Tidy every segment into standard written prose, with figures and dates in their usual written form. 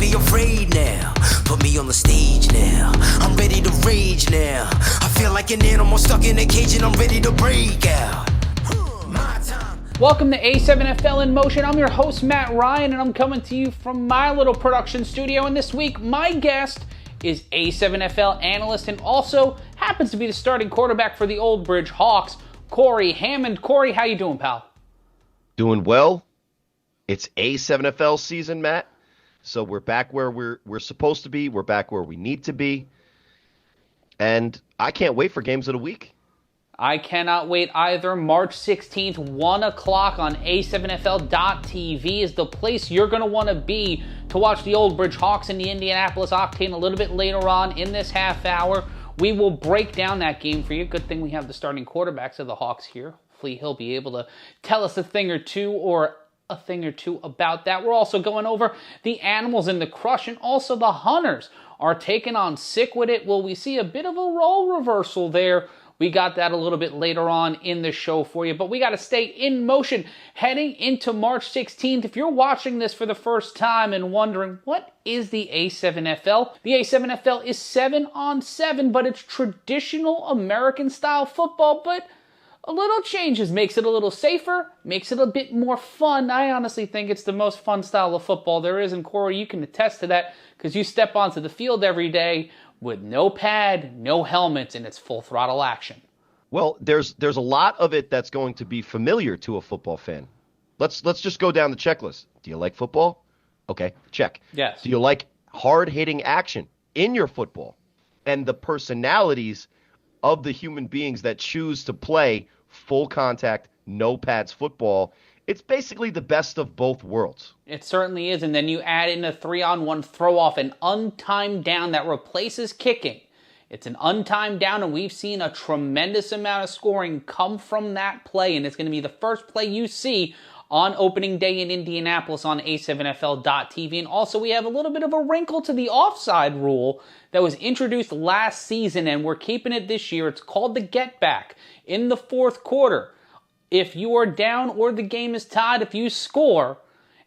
they afraid now. Put me on the stage now. I'm ready to rage now. I feel like an animal stuck in a cage and I'm ready to break out. My time. Welcome to A7FL in Motion. I'm your host, Matt Ryan, and I'm coming to you from my little production studio. And this week, my guest is A7FL analyst and also happens to be the starting quarterback for the Old Bridge Hawks, Corey Hammond. Corey, how you doing, pal? Doing well. It's A7FL season, Matt. So we're back where we're supposed to be. We're back where we need to be. And I can't wait for games of the week. I cannot wait either. March 16th, 1 o'clock on A7FL.TV is the place you're going to want to be to watch the Old Bridge Hawks and the Indianapolis Octane a little bit later on in this half hour. We will break down that game for you. Good thing we have the starting quarterbacks of the Hawks here. Hopefully he'll be able to tell us a thing or two about that. We're also going over the Animals in the Crush, and also the Hunters are taking on Sickwidit. Will we see a bit of a role reversal there? We got that a little bit later on in the show for you, but we got to stay in motion heading into March 16th. If you're watching this for the first time and wondering, what is the A7FL? The A7FL is 7-on-7, but it's traditional American-style football, but a little changes, makes it a little safer, makes it a bit more fun. I honestly think it's the most fun style of football there is, and Corey, you can attest to that because you step onto the field every day with no pad, no helmets, and it's full throttle action. Well, there's a lot of it that's going to be familiar to a football fan. Let's just go down the checklist. Do you like football? Okay, check. Yes. Do you like hard-hitting action in your football? And the personalities of the human beings that choose to play full contact, no pads football, it's basically the best of both worlds. It certainly is, and then you add in a 3-on-1 throw-off, an untimed down that replaces kicking. It's an untimed down, and we've seen a tremendous amount of scoring come from that play, and it's going to be the first play you see on opening day in Indianapolis on A7FL.TV. And also we have a little bit of a wrinkle to the offside rule that was introduced last season, and we're keeping it this year. It's called the get back. In the fourth quarter, if you are down or the game is tied, if you score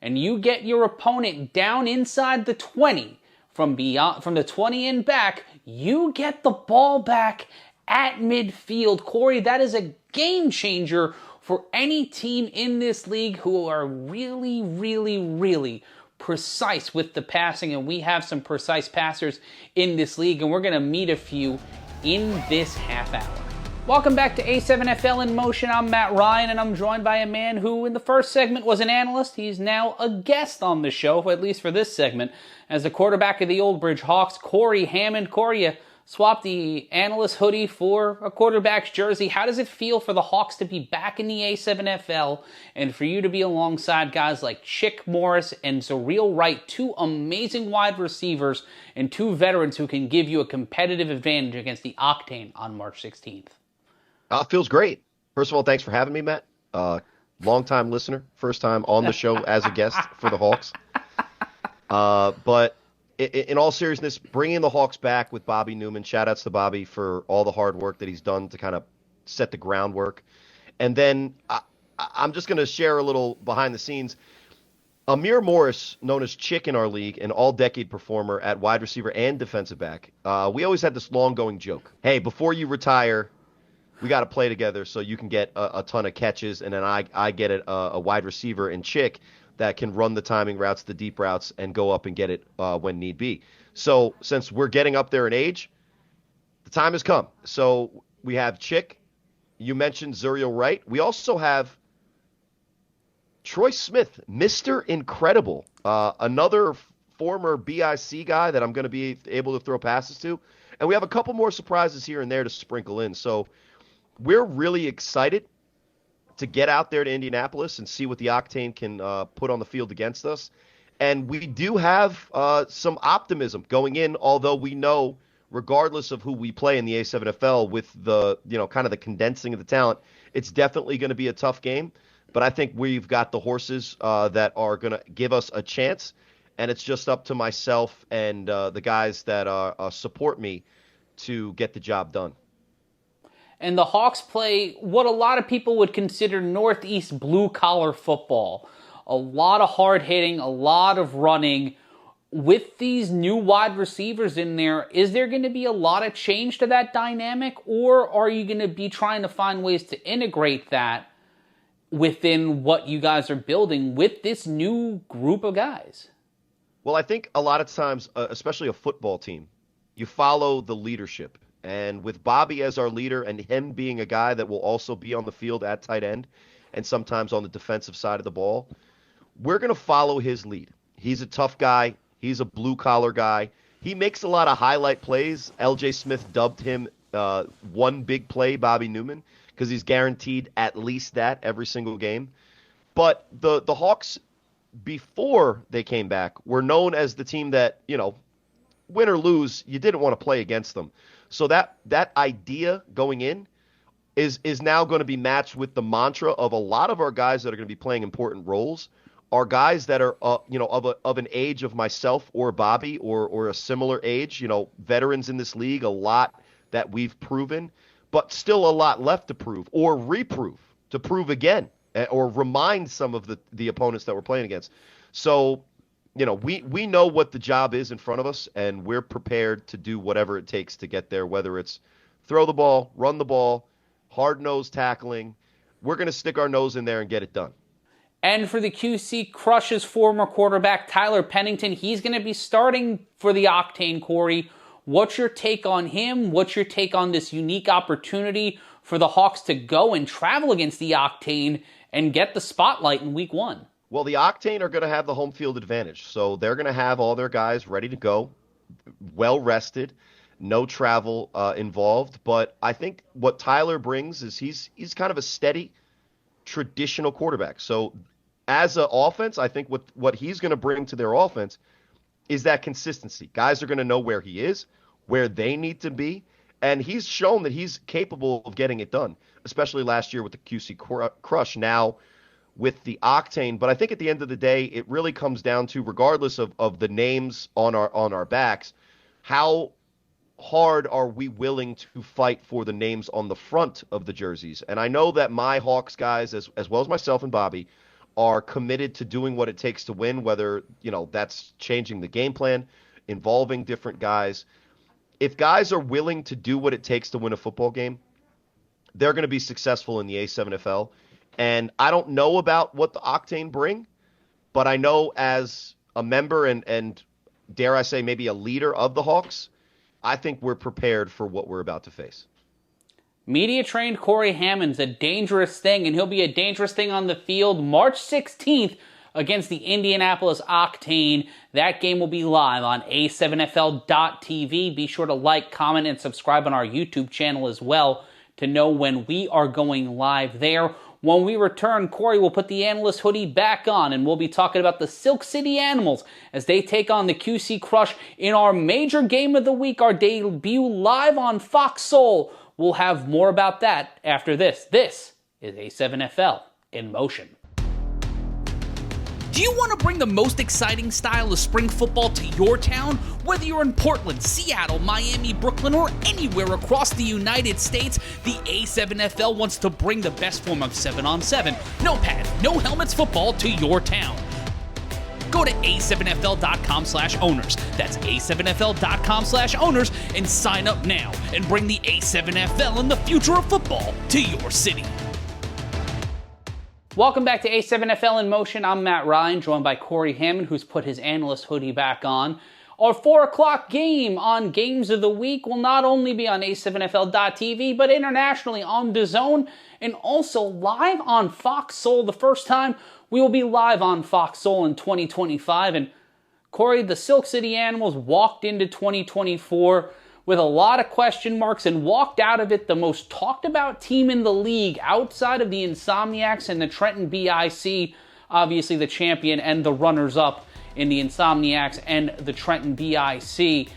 and you get your opponent down inside the 20, from the 20 and back, you get the ball back at midfield. Corey, that is a game changer for any team in this league who are really, really, really precise with the passing, and we have some precise passers in this league, and we're going to meet a few in this half hour. Welcome back to A7FL in Motion. I'm Matt Ryan, and I'm joined by a man who in the first segment was an analyst. He's now a guest on the show, at least for this segment, as the quarterback of the Old Bridge Hawks, Corey Hammond. Corey, you swapped the analyst hoodie for a quarterback's jersey. How does it feel for the Hawks to be back in the A7FL and for you to be alongside guys like Chick Morris and Zareel Wright, two amazing wide receivers and two veterans who can give you a competitive advantage against the Octane on March 16th? Feels great. First of all, thanks for having me, Matt. Long-time listener, first time on the show as a guest for the Hawks. But in all seriousness, bringing the Hawks back with Bobby Newman, shout-outs to Bobby for all the hard work that he's done to kind of set the groundwork. And then I'm just going to share a little behind the scenes. Amir Morris, known as Chick in our league, an all-decade performer at wide receiver and defensive back, we always had this long-going joke. Hey, before you retire, we got to play together so you can get a ton of catches, and then I get a wide receiver in Chick that can run the timing routes, the deep routes, and go up and get it when need be. So since we're getting up there in age, the time has come. So we have Chick. You mentioned Zareel Wright. We also have Troy Smith, Mr. Incredible, another former BIC guy that I'm going to be able to throw passes to. And we have a couple more surprises here and there to sprinkle in. So we're really excited to get out there to Indianapolis and see what the Octane can put on the field against us. And we do have some optimism going in, although we know, regardless of who we play in the A7FL, with the kind of the condensing of the talent, it's definitely going to be a tough game. But I think we've got the horses that are going to give us a chance, and it's just up to myself and the guys that support me to get the job done. And the Hawks play what a lot of people would consider Northeast blue-collar football. A lot of hard hitting, a lot of running, with these new wide receivers in there, is there going to be a lot of change to that dynamic, or are you going to be trying to find ways to integrate that within what you guys are building with this new group of guys? Well, I think a lot of times, especially a football team, you follow the leadership. And with Bobby as our leader and him being a guy that will also be on the field at tight end and sometimes on the defensive side of the ball, we're going to follow his lead. He's a tough guy. He's a blue-collar guy. He makes a lot of highlight plays. L.J. Smith dubbed him one big play, Bobby Newman, because he's guaranteed at least that every single game. But the Hawks, before they came back, were known as the team that, win or lose, you didn't want to play against them. So that idea going in is now going to be matched with the mantra of a lot of our guys that are going to be playing important roles are guys that are of an age of myself or Bobby or a similar age, veterans in this league, a lot that we've proven, but still a lot left to prove or reprove, to prove again, or remind some of the opponents that we're playing against. So we know what the job is in front of us, and we're prepared to do whatever it takes to get there, whether it's throw the ball, run the ball, hard-nosed tackling. We're going to stick our nose in there and get it done. And for the QC Crush's former quarterback, Tyler Pennington, he's going to be starting for the Octane, Corey. What's your take on him? What's your take on this unique opportunity for the Hawks to go and travel against the Octane and get the spotlight in week 1? Well, the Octane are going to have the home field advantage. So they're going to have all their guys ready to go, well rested, no travel involved. But I think what Tyler brings is he's kind of a steady, traditional quarterback. So as an offense, I think what he's going to bring to their offense is that consistency. Guys are going to know where he is, where they need to be, and he's shown that he's capable of getting it done, especially last year with the QC Crush, now with the Octane. But I think at the end of the day, it really comes down to, regardless of the names on our backs, how hard are we willing to fight for the names on the front of the jerseys? And I know that my Hawks guys, as well as myself and Bobby, are committed to doing what it takes to win, whether, that's changing the game plan, involving different guys. If guys are willing to do what it takes to win a football game, they're going to be successful in the A7FL. And I don't know about what the Octane bring, but I know as a member and dare I say maybe a leader of the Hawks, I think we're prepared for what we're about to face. Media-trained Corey Hammond's a dangerous thing, and he'll be a dangerous thing on the field March 16th against the Indianapolis Octane. That game will be live on A7FL.tv. Be sure to like, comment, and subscribe on our YouTube channel as well to know when we are going live there. When we return, Corey will put the analyst hoodie back on, and we'll be talking about the Silk City Animals as they take on the QC Crush in our major game of the week, our debut live on Fox Soul. We'll have more about that after this. This is A7FL in motion. Do you want to bring the most exciting style of spring football to your town? Whether you're in Portland, Seattle, Miami, Brooklyn, or anywhere across the United States, the A7FL wants to bring the best form of 7-on-7, no pads, no helmets football to your town. Go to a7fl.com/owners. That's a7fl.com/owners and sign up now and bring the A7FL and the future of football to your city. Welcome back to A7FL in Motion. I'm Matt Ryan, joined by Corey Hammond, who's put his analyst hoodie back on. Our 4 o'clock game on Games of the Week will not only be on A7FL.tv, but internationally on DAZN and also live on Fox Soul. The first time we will be live on Fox Soul in 2025. And Corey, the Silk City Animals walked into 2024 with a lot of question marks and walked out of it the most talked about team in the league outside of the Insomniacs and the Trenton BIC, obviously the champion and the runners-up in the Insomniacs and the Trenton BIC.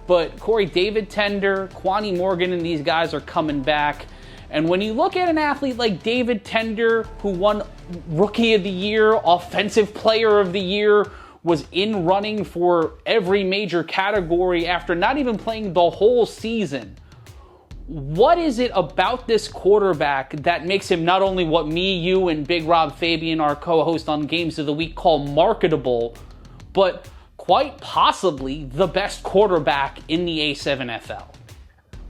But Corey, David Tender, Kwani Morgan, and these guys are coming back. And when you look at an athlete like David Tender, who won Rookie of the Year, Offensive Player of the Year, was in running for every major category after not even playing the whole season, what is it about this quarterback that makes him not only what me, you, and Big Rob Fabian, our co-host on Games of the Week, call marketable, but quite possibly the best quarterback in the A7FL.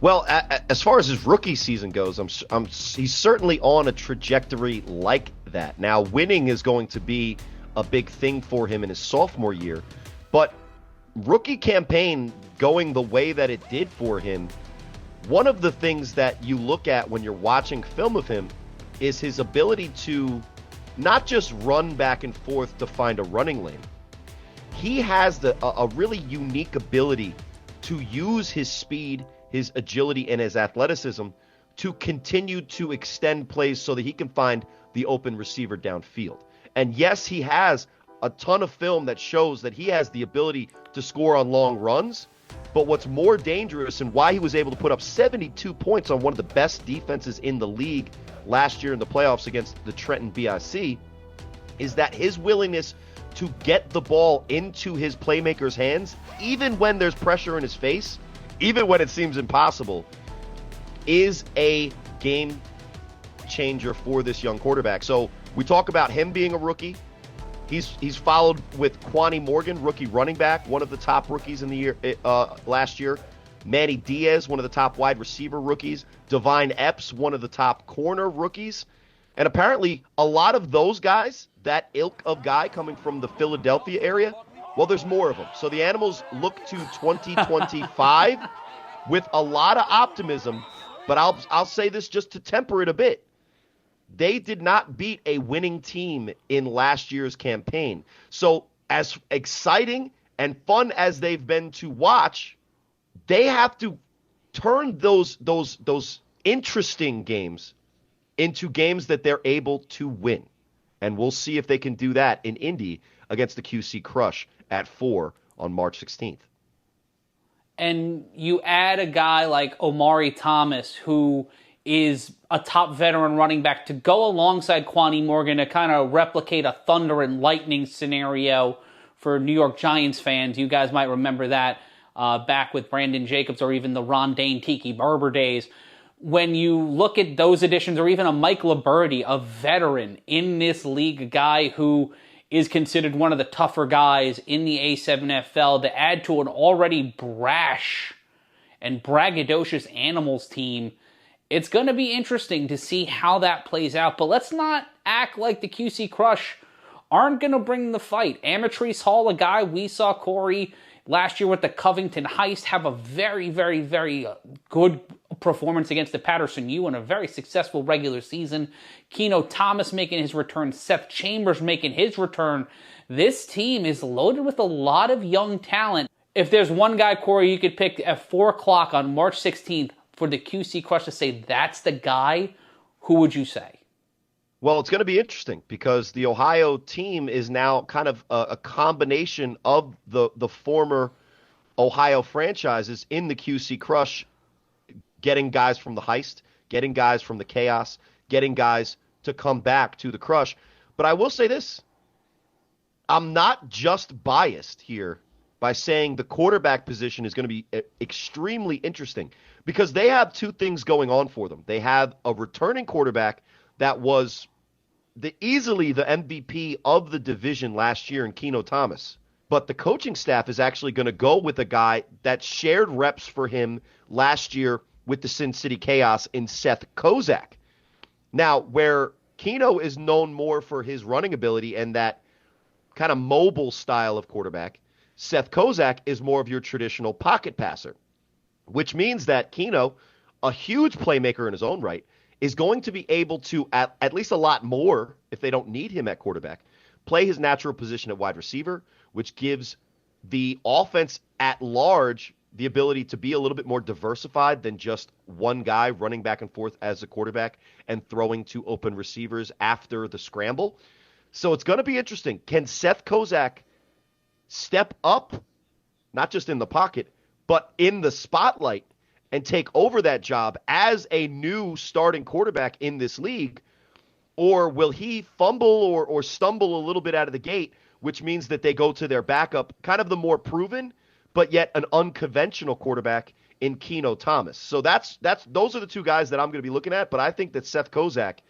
Well, as far as his rookie season goes, he's certainly on a trajectory like that. Now, winning is going to be a big thing for him in his sophomore year, but rookie campaign going the way that it did for him, one of the things that you look at when you're watching film of him is his ability to not just run back and forth to find a running lane. He has a really unique ability to use his speed, his agility, and his athleticism to continue to extend plays so that he can find the open receiver downfield. And yes, he has a ton of film that shows that he has the ability to score on long runs, but what's more dangerous and why he was able to put up 72 points on one of the best defenses in the league last year in the playoffs against the Trenton BIC is that his willingness to get the ball into his playmakers' hands, even when there's pressure in his face, even when it seems impossible, is a game changer for this young quarterback. So we talk about him being a rookie. He's followed with Kwani Morgan, rookie running back, one of the top rookies in the year last year. Manny Diaz, one of the top wide receiver rookies. Divine Epps, one of the top corner rookies. And apparently a lot of those guys, that ilk of guy coming from the Philadelphia area, well, there's more of them. So the Animals look to 2025 with a lot of optimism, but I'll say this just to temper it a bit. They did not beat a winning team in last year's campaign. So as exciting and fun as they've been to watch, they have to turn those interesting games into games that they're able to win. And we'll see if they can do that in Indy against the QC Crush at 4 on March 16th. And you add a guy like Omari Thomas, who is a top veteran running back, to go alongside Kwani Morgan to kind of replicate a thunder and lightning scenario for New York Giants fans. You guys might remember that back with Brandon Jacobs or even the Rondane Tiki Barber days. When you look at those additions, or even a Mike Liberty, a veteran in this league, a guy who is considered one of the tougher guys in the A7FL, to add to an already brash and braggadocious Animals team, it's going to be interesting to see how that plays out. But let's not act like the QC Crush aren't going to bring the fight. Amatrice Hall, a guy we saw, Corey, last year with the Covington Heist, have a very, very, very good performance against the Patterson U in a very successful regular season. Keno Thomas making his return. Seth Chambers making his return. This team is loaded with a lot of young talent. If there's one guy, Corey, you could pick at 4 o'clock on March 16th for the QC Crush to say that's the guy, who would you say? Well, it's going to be interesting because the Ohio team is now kind of a combination of the former Ohio franchises in the QC Crush, getting guys from the Heist, getting guys from the Chaos, getting guys to come back to the Crush. But I will say this. I'm not just biased here by saying the quarterback position is going to be extremely interesting because they have two things going on for them. They have a returning quarterback that was easily the MVP of the division last year in Keno Thomas. But the coaching staff is actually going to go with a guy that shared reps for him last year with the Sin City Chaos in Seth Kozak. Now, where Keno is known more for his running ability and that kind of mobile style of quarterback, Seth Kozak is more of your traditional pocket passer, which means that Keno, a huge playmaker in his own right, is going to be able to, at least a lot more, if they don't need him at quarterback, play his natural position at wide receiver, which gives the offense at large the ability to be a little bit more diversified than just one guy running back and forth as a quarterback and throwing to open receivers after the scramble. So it's going to be interesting. Can Seth Kozak step up, not just in the pocket, but in the spotlight and take over that job as a new starting quarterback in this league? Or will he fumble or stumble a little bit out of the gate, which means that they go to their backup, kind of the more proven, but yet an unconventional quarterback in Keno Thomas. So those are the two guys that I'm going to be looking at, but I think that Seth Kozak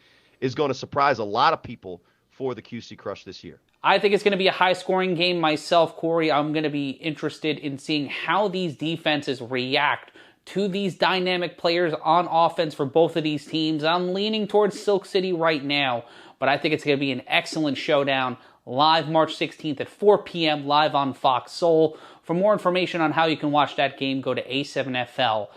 is going to surprise a lot of people for the QC Crush this year. I think it's going to be a high-scoring game myself, Corey. I'm going to be interested in seeing how these defenses react to these dynamic players on offense for both of these teams. I'm leaning towards Silk City right now, but I think it's going to be an excellent showdown live March 16th at 4 p.m. live on Fox Soul. For more information on how you can watch that game, go to A7FL.com.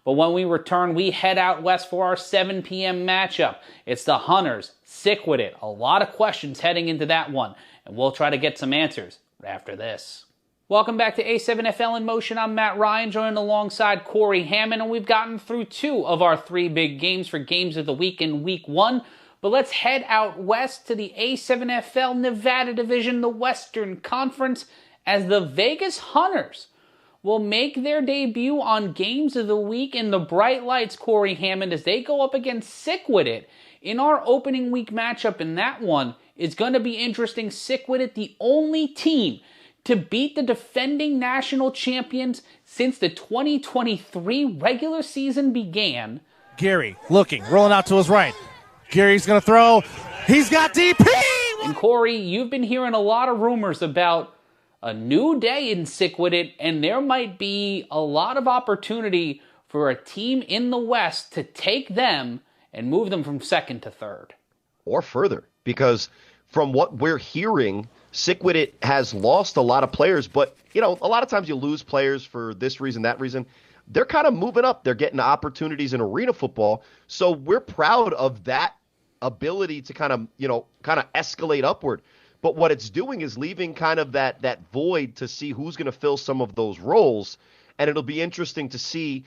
But when we return, we head out west for our 7 p.m. matchup. It's the Hunters, Sickwidit. A lot of questions heading into that one, and we'll try to get some answers after this. Welcome back to A7FL in Motion. I'm Matt Ryan, joined alongside Corey Hammond, and we've gotten through 2 of our 3 big games for Games of the Week in Week 1. But let's head out west to the A7FL Nevada Division, the Western Conference, as the Vegas Hunters will make their debut on Games of the Week in the bright lights, Corey Hammond, as they go up against Sickwidit in our opening week matchup. And that one is going to be interesting. Sickwidit, the only team to beat the defending national champions since the 2023 regular season began. Gary looking, rolling out to his right. Gary's going to throw. He's got DP! And Corey, you've been hearing a lot of rumors about a new day in Sickwidit, and there might be a lot of opportunity for a team in the West to take them and move them from second to third. Or further, because from what we're hearing, Sickwidit has lost a lot of players, but, a lot of times you lose players for this reason, that reason. They're kind of moving up. They're getting opportunities in arena football. So we're proud of that ability to kind of escalate upward. But what it's doing is leaving kind of that void to see who's going to fill some of those roles. And it'll be interesting to see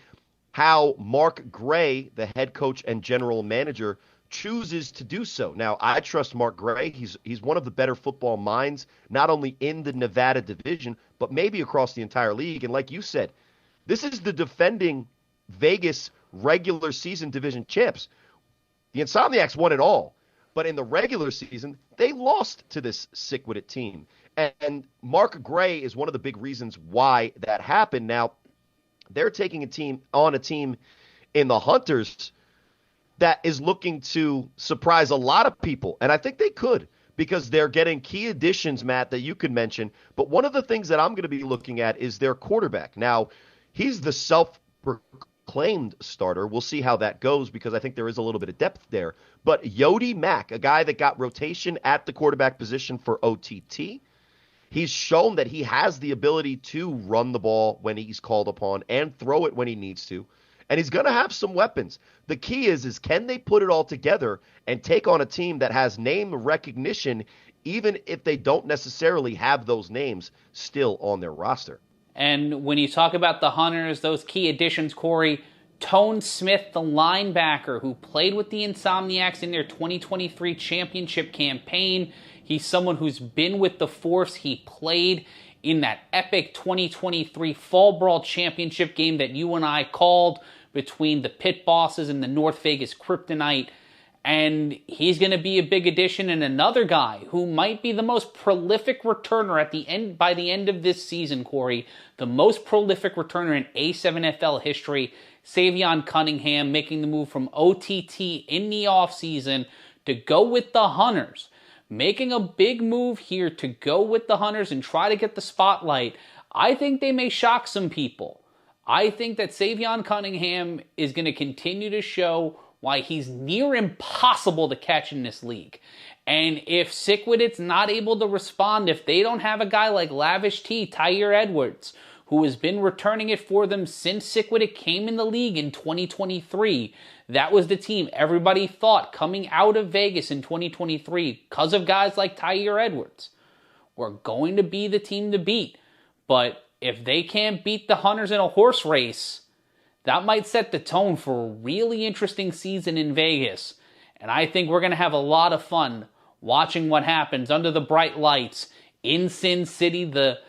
how Mark Gray, the head coach and general manager, chooses to do so. Now, I trust Mark Gray. He's one of the better football minds, not only in the Nevada division, but maybe across the entire league. And like you said, this is the defending Vegas regular season division champs. The Insomniacs won it all. But in the regular season, they lost to this Sickwidit team. And Mark Gray is one of the big reasons why that happened. Now, they're taking a team in the Hunters that is looking to surprise a lot of people. And I think they could, because they're getting key additions, Matt, that you could mention. But one of the things that I'm going to be looking at is their quarterback. Now, he's the self-proclaimed starter. We'll see how that goes, because I think there is a little bit of depth there. But Yodi Mack, a guy that got rotation at the quarterback position for OTT, he's shown that he has the ability to run the ball when he's called upon and throw it when he needs to. And he's going to have some weapons. The key is can they put it all together and take on a team that has name recognition, even if they don't necessarily have those names still on their roster. And when you talk about the Hunters, those key additions, Corey, Tone Smith, the linebacker who played with the Insomniacs in their 2023 championship campaign. He's someone who's been with the Force. He played in that epic 2023 Fall Brawl championship game that you and I called between the Pit Bosses and the North Vegas Kryptonite. And he's going to be a big addition. And another guy who might be the most prolific returner by the end of this season, Corey, the most prolific returner in A7FL history, Savion Cunningham, making the move from OTT in the offseason to go with the Hunters. Making a big move here to go with the Hunters and try to get the spotlight. I think they may shock some people. I think that Savion Cunningham is going to continue to show why he's near impossible to catch in this league. And if Sickwidit's not able to respond, if they don't have a guy like Lavish T, Tyre Edwards, who has been returning it for them since Sickwidit came in the league in 2023, that was the team everybody thought coming out of Vegas in 2023, because of guys like Tyre Edwards, were going to be the team to beat. But if they can't beat the Hunters in a horse race, that might set the tone for a really interesting season in Vegas. And I think we're going to have a lot of fun watching what happens under the bright lights in Sin City, the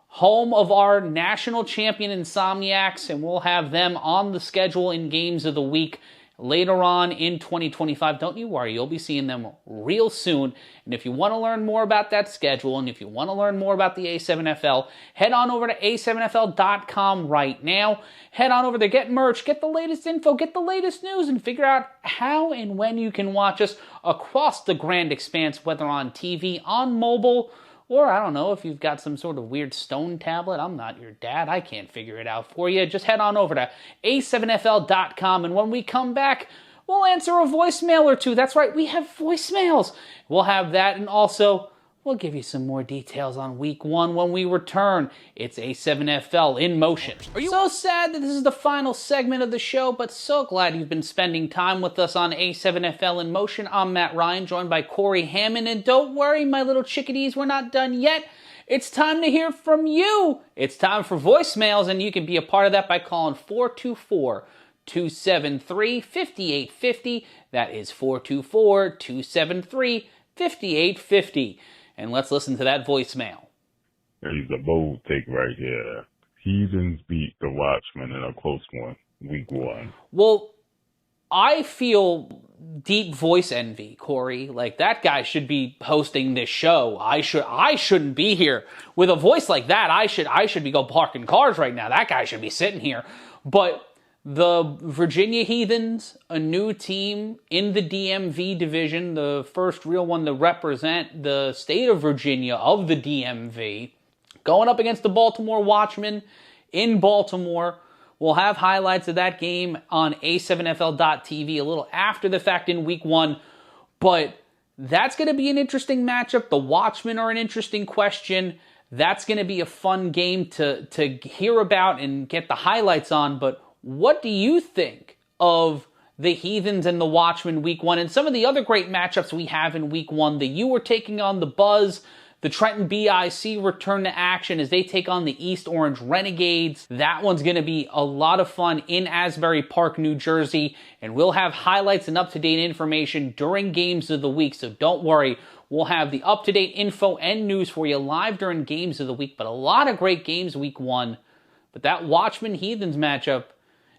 home of our national champion Insomniacs, and we'll have them on the schedule in Games of the Week. later on in 2025. Don't you worry, you'll be seeing them real soon. And if you want to learn more about that schedule, and if you want to learn more about the A7FL, head on over to A7FL.com right now. Head on over there, get merch, get the latest info, get the latest news, and figure out how and when you can watch us across the grand expanse, whether on TV, on mobile, or I don't know, if you've got some sort of weird stone tablet. I'm not your dad. I can't figure it out for you. Just head on over to A7FL.com, and when we come back, we'll answer a voicemail or two. That's right, we have voicemails. We'll have that, and also we'll give you some more details on week 1 when we return. It's A7FL in motion. So sad that this is the final segment of the show, but so glad you've been spending time with us on A7FL in motion. I'm Matt Ryan, joined by Corey Hammond, and don't worry, my little chickadees, we're not done yet. It's time to hear from you. It's time for voicemails, and you can be a part of that by calling 424-273-5850. That is 424-273-5850. And let's listen to that voicemail. There's a bold take right here. Heathens beat the Watchmen in a close one, week 1. Well, I feel deep voice envy, Corey. Like, that guy should be hosting this show. I shouldn't be here with a voice like that. I should be go parking cars right now. That guy should be sitting here. But the Virginia Heathens, a new team in the DMV division, the first real one to represent the state of Virginia of the DMV, going up against the Baltimore Watchmen in Baltimore. We'll have highlights of that game on A7FL.tv a little after the fact in week 1, but that's going to be an interesting matchup. The Watchmen are an interesting question. That's going to be a fun game to hear about and get the highlights on, but what do you think of the Heathens and the Watchmen week 1 and some of the other great matchups we have in week 1? The U are taking on the Buzz. The Trenton BIC return to action as they take on the East Orange Renegades. That one's going to be a lot of fun in Asbury Park, New Jersey. And we'll have highlights and up-to-date information during games of the week. So don't worry. We'll have the up-to-date info and news for you live during games of the week. But a lot of great games week 1. But that Watchmen-Heathens matchup,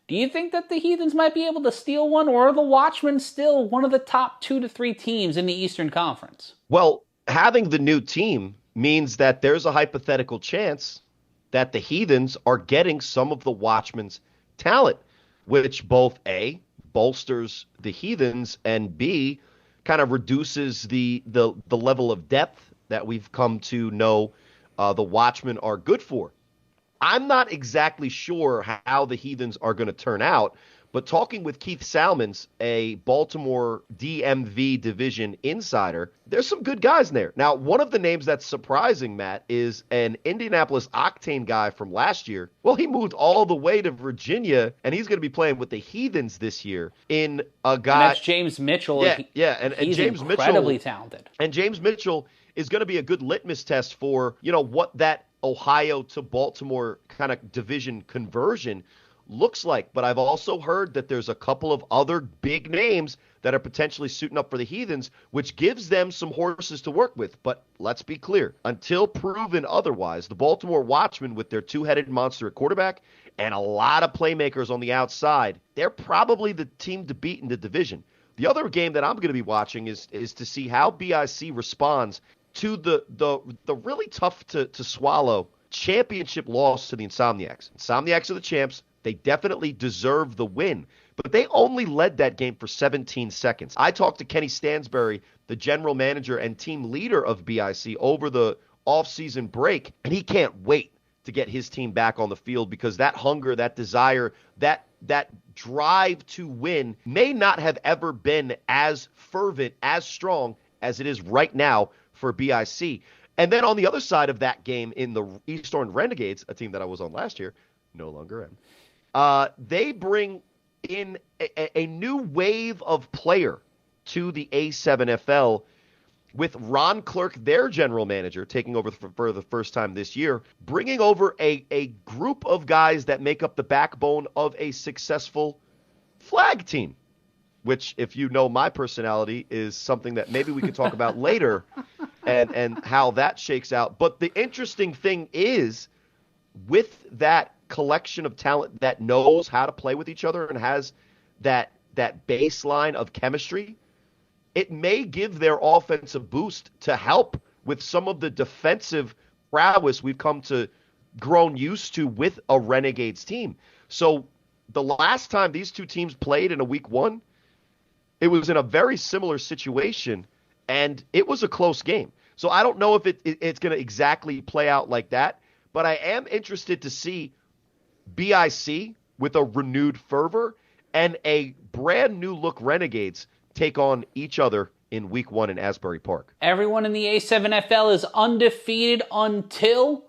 do you think that the Heathens might be able to steal one, or are the Watchmen still one of the top 2 to 3 teams in the Eastern Conference? Well, having the new team means that there's a hypothetical chance that the Heathens are getting some of the Watchmen's talent, which both A, bolsters the Heathens, and B, kind of reduces the level of depth that we've come to know the Watchmen are good for. I'm not exactly sure how the Heathens are going to turn out, but talking with Keith Salmons, a Baltimore DMV division insider, there's some good guys in there. Now, one of the names that's surprising, Matt, is an Indianapolis Octane guy from last year. Well, he moved all the way to Virginia, and he's going to be playing with the Heathens this year in a guy. And that's James Mitchell. Yeah, and he's James incredibly Mitchell, talented. And James Mitchell is going to be a good litmus test for, what that Ohio to Baltimore kind of division conversion looks like. But I've also heard that there's a couple of other big names that are potentially suiting up for the Heathens, which gives them some horses to work with. But let's be clear, until proven otherwise, the Baltimore Watchmen, with their two-headed monster at quarterback and a lot of playmakers on the outside, they're probably the team to beat in the division. The other game that I'm going to be watching is to see how BIC responds to the really tough to swallow championship loss to the Insomniacs. Insomniacs are the champs. They definitely deserve the win, but they only led that game for 17 seconds. I talked to Kenny Stansbury, the general manager and team leader of BIC, over the offseason break, and he can't wait to get his team back on the field because that hunger, that desire, that drive to win may not have ever been as fervent, as strong as it is right now for BIC. And then on the other side of that game in the East Orange Renegades, a team that I was on last year, no longer am, they bring in a new wave of player to the A7FL with Ron Clerk, their general manager, taking over for the first time this year, bringing over a group of guys that make up the backbone of a successful flag team, which, if you know my personality, is something that maybe we could talk about later and how that shakes out. But the interesting thing is, with that collection of talent that knows how to play with each other and has that that baseline of chemistry, it may give their offense a boost to help with some of the defensive prowess we've come to grown used to with a Renegades team. So the last time these two teams played in a week one, it was in a very similar situation, and it was a close game. So I don't know if it's going to exactly play out like that, but I am interested to see BIC with a renewed fervor and a brand new look Renegades take on each other in week one in Asbury Park. Everyone in the A7FL is undefeated until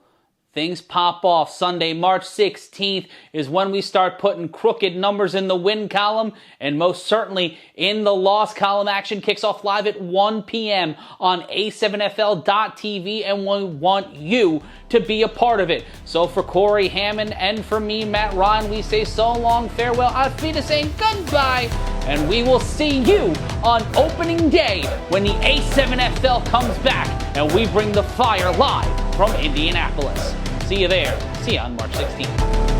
things pop off. Sunday, March 16th is when we start putting crooked numbers in the win column, and most certainly in the loss column. Action kicks off live at 1 p.m. on A7FL.tv, and we want you to be a part of it. So for Corey Hammond and for me, Matt Ryan, we say so long, farewell, auf Wiedersehen, goodbye, and we will see you on opening day when the A7FL comes back and we bring the fire live from Indianapolis. See you there. See you on March 16th.